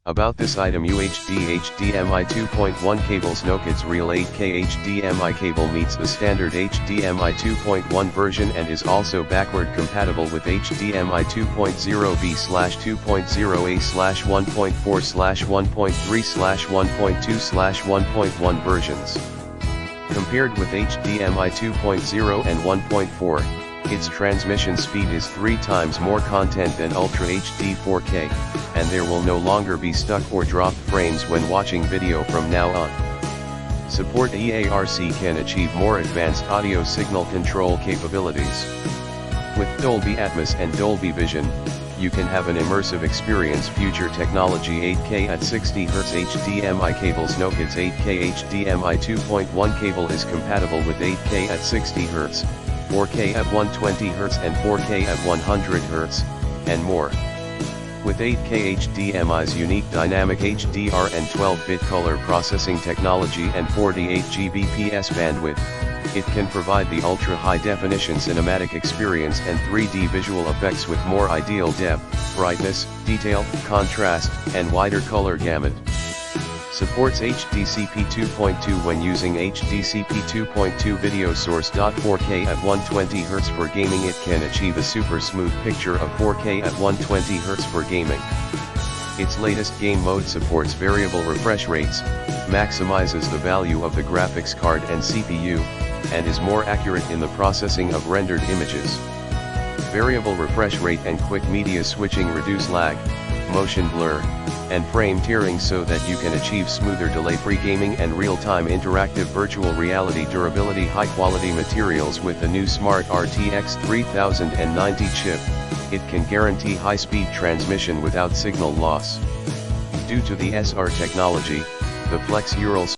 About this item: UHD HDMI 2.1 cable. Snowkids real 8K HDMI cable meets the standard HDMI 2.1 version and is also backward compatible with HDMI 2.0B/2.0A/1.4/1.3/1.2/1.1 versions. Compared with HDMI 2.0 and 1.4, its transmission speed is 3 times more content than Ultra HD 4K, and there will no longer be stuck or dropped frames when watching video from now on. Support eARC can achieve more advanced audio signal control capabilities. With Dolby Atmos and Dolby Vision, you can have an immersive experience. Future technology: 8K at 60 Hz HDMI cables. Snowkids 8K HDMI 2.1 cable is compatible with 8K at 60 Hz, 4K at 120 Hz and 4K at 100 Hz, and more. With 8K HDMI's unique dynamic HDR and 12-bit color processing technology and 48 Gbps bandwidth, it can provide the ultra-high-definition cinematic experience and 3D visual effects with more ideal depth, brightness, detail, contrast, and wider color gamut. Supports HDCP 2.2 when using HDCP 2.2 video source. 4K at 120 Hz for gaming. It can achieve a super smooth picture of 4K at 120 Hz for gaming. Its latest game mode supports variable refresh rates, maximizes the value of the graphics card and CPU, and is more accurate in the processing of rendered images. Variable refresh rate and quick media switching reduce lag, motion blur, and frame tearing so that you can achieve smoother delay-free gaming and real-time interactive virtual reality. Durability: high-quality materials. With the new Smart RTX 3090 chip, it can guarantee high-speed transmission without signal loss. Due to the SR technology, the Flex Ural